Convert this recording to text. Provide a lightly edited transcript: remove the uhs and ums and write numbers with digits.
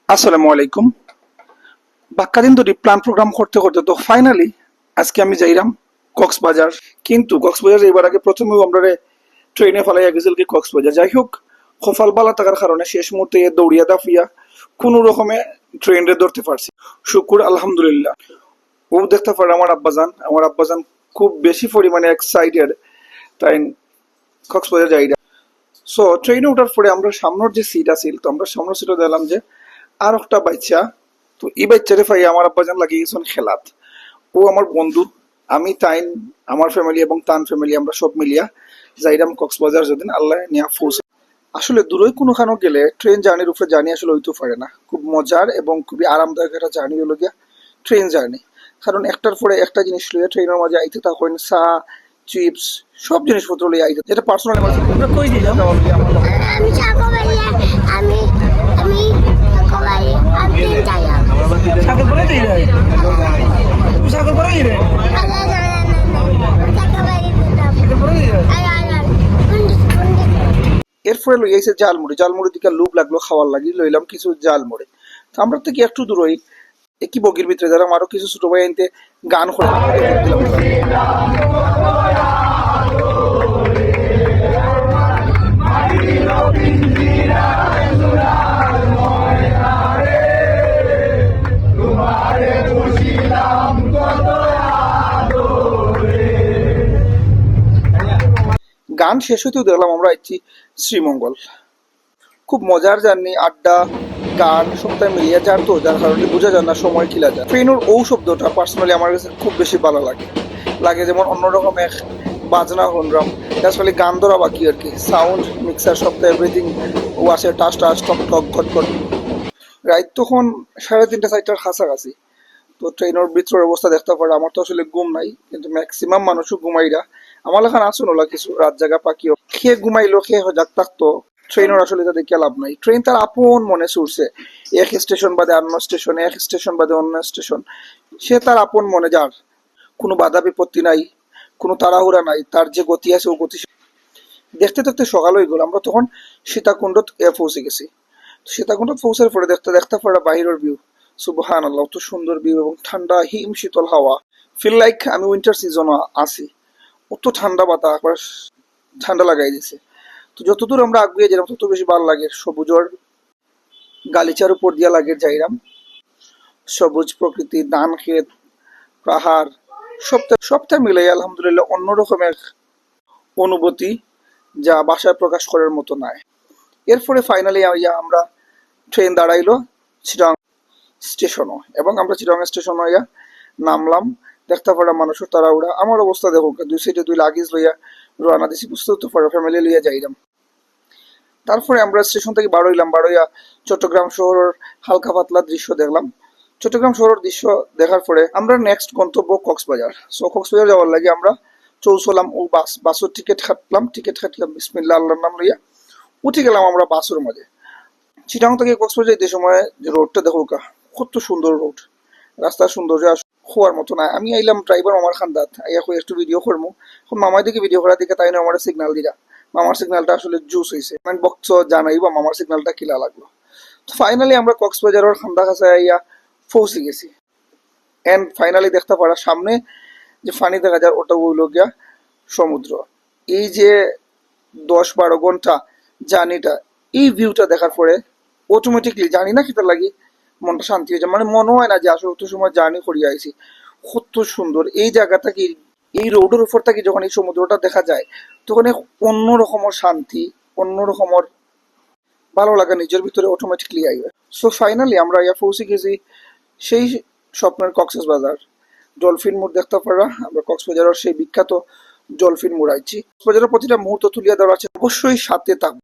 আসসালামু আলাইকুম। বাক্কা দিন ধরে প্ল্যান প্রোগ্রাম করতে করতে তো ফাইনালি আজকে আমি যাইলাম কক্সবাজার। কিন্তু কক্সবাজার যাইবার আগে প্রথমেও আমরা ট্রেনে ফেলাইয়া গেছিল কি কক্সবাজার। যাই হোক, কপাল বালা থাকার কারণে শেষ মুহূর্তে দৌড়িয়া দাফিয়া কোনো রকমে ট্রেনে ধরতে পারছি। শুকুর আলহামদুলিল্লাহ। ও দেখতে পারে আমার আব্বাজান খুব বেশি পরিমাণে এক্সাইটেড, তাই কক্সবাজার যাই। সো ট্রেনে ওঠার পরে আমরা সামনের যে সিট আছিল, তো আমরা সামনের সিটে দিলাম যে আর একটা বাচ্চা। তো এই বাচ্চারে পাই আমার আব্বাজান লাগিয়ে গেছেন খেলাত। ও আমার বন্ধু, আমি তাইন, আমার ফ্যামিলি এবং তান ফ্যামিলি আমরা সব মিলিয়া যাইরাম কক্সবাজার যেদিন আল্লাহ নিয়া ফৌস। আসলে দূরে কোনোখানে গেলে ট্রেন জার্নির উপরে জার্নি আসলে হইতে পারে না। খুব মজার এবং খুবই আরামদায়ক একটা জার্নি হলো গিয়া ট্রেন জার্নি। কারণ একটার পরে একটা জিনিস লইয়া ট্রেনের মাঝে আইতে থাকেন, চা, চিপস, সব জিনিসপত্র লইয়া আইতে, যেটা পার্সোনালি আমরা কই দিলাম। আমি চাকবাড়িয়া আমি আমি চাকবাড়ি আমি যাইয়া সাগর পরে দিই রে, তুমি সাগর পরে দিই রে, আলা না চাকবাড়ি সাগর পরে দিই রে। আলা এরপরে লই আইছে জালমুড়ি দিকে লোভ লাগলো খাওয়ার লাগি, লইলাম কিছু জালমুড়ি। তো আমরা থেকে একটু দূরই একই বগির ভিতরে যারা আরো কিছু ছোট ভাই আনতে গান করে গান শেষ হইতেও দেখলাম আমরা আইছি শ্রীমঙ্গল। খুব মজার জার্নি, আড্ডা, গান সবটাই মিলিয়ে যার, তো যার কারণে বোঝা যায় না সময় কিলা যায়। ট্রেনের ও শব্দটা পার্সোনালি আমার কাছে খুব বেশি ভালো লাগে যেমন অন্যরকম এক বাজনা হনরাম, আসলে গান ধরা বাকি আর কি, সাউন্ড মিক্সার সবটা এভরিথিং ও আছে, টাস টাস টক টক ঘট ঘট। রাত তখন 3:30-4টার কাছাকাছি। তো ট্রেনের ভিতরের অবস্থা দেখতে পারে, আমার তো আসলে ঘুম নাই, কিন্তু ম্যাক্সিমাম মানুষও ঘুমাইরা। আমার লেখান আসুন ওলা কিছু রাত জাগা পাখিও খেয়ে ঘুমাইলো, খেয়ে যাক থাকতো। ট্রেনের আসলে এটা দেখে লাভ নাই। ট্রেন তার আপন মনে ছুটছে, এক স্টেশন বাদে অন্য স্টেশন, এক স্টেশন বাদে অন্য স্টেশন। সে তার আপন মনে যার, কোনো বাধা বিপত্তি নাই, কোনো তাড়াহুড়া নাই, তার যে গতি আছে ও গতি। দেখতে দেখতে সকাল হয়ে গেল। আমরা তখন সীতাকুণ্ড পৌঁছে গেছি। সীতাকুণ্ড পৌঁছার পরে দেখতে দেখতে পরে বাহিরের ভিউ, সুবহানাল্লাহ, অত সুন্দর ভিউ এবং ঠান্ডা হিম শীতল হাওয়া। ফিল লাইক আমি উইন্টার সিজন আছি। অত ঠান্ডা বাতাস, ঠান্ডা লাগাই দিছে। তো যতদূর আমরা আগুয়ে যেলাম তত বেশি ভালো লাগে। সবুজর গালিচার উপর দিয়া লাগে যাইরাম, সবুজ প্রকৃতি, ধান ক্ষেত, পাহাড়, সবটা মিলে আলহামদুলিল্লাহ অন্যরকমের অনুভূতি, যা ভাষায় প্রকাশ করার মতো নয়। এরপরে ফাইনালি আমরা ট্রেন দাঁড়াইলো চিটাং স্টেশনও, এবং আমরা চিটাং স্টেশন হইয়া নামলাম। দেখতে পারা মানুষের তাড়াহুড়া। আমার অবস্থা দেখো, 2 সাইডে 2 লাগেজ লইয়া রওনা দিছি, বুঝতে তো পারো ফ্যামিলি লইয়া যাইলাম। তারপরে আমরা স্টেশন থেকে বারোইয়া চট্টগ্রাম শহরের হালকা পাতলা দৃশ্য দেখলাম। চট্টগ্রাম শহরের দৃশ্য দেখার পরে আমরা নেক্সট গন্তব্য কক্সবাজার। সো কক্সবাজার যাওয়ার লাগে আমরা চৌছলাম ও বাসের টিকিট কাটলাম বিসমিল্লাহ আল্লাহর নাম লইয়া উঠে গেলাম আমরা বাসের মধ্যে। চিটাং থেকে কক্সবাজার যেতে সময় যে রোডটা দেখো কত সুন্দর রোড, রাস্তার সৌন্দর্য হওয়ার মতো না। আমি আইলাম ড্রাইভার মামার খান্দাত আইয়া একটু ভিডিও করবো। মামার দিকে ভিডিও করার দিকে তাই না আমার সিগন্যাল দিলা। মামার সিগন্যালটা আসলে জুস হয়েছে, মানে বক্স জানাইবা মামার সিগন্যালটা কিলা লাগলো। তো ফাইনালি আমরা কক্সবাজারের খান্দা কাছে আইয়া পৌঁছে গেছি। এন্ড ফাইনালি দেখতে পারা সামনে যে ফানি দেখা যায় ওটা হইল গিয়া সমুদ্র। এই যে 10-12 ঘন্টা জার্নিটা, এই ভিউটা দেখার পরে অটোমেটিকলি জানি না কিতা লাগি মনটা শান্তি হয়ে যায়। মানে মনে হয় না যে আসলে অত সময় জার্নি করিয়া আইছি। কত সুন্দর এই জায়গাটা, কি এই রোডের উপর থেকে যখন এই সমুদ্রটা দেখা যায় তখন এক অন্য রকমের শান্তি, অন্য রকমের ভালো লাগা নিজের ভিতরে অটোমেটিকলি আইবে। সো ফাইনালি আমরা ইয়া পৌঁছে গেছি সেই স্বপ্নের কক্সবাজার। ডলফিন মোড় দেখতে পারা, আমরা কক্সবাজারের সেই বিখ্যাত ডলফিন মোড় আইছি। কক্সবাজারের প্রতিটা মুহূর্ত তুলিয়া দেওয়া আছে, অবশ্যই সাথে থাকবে।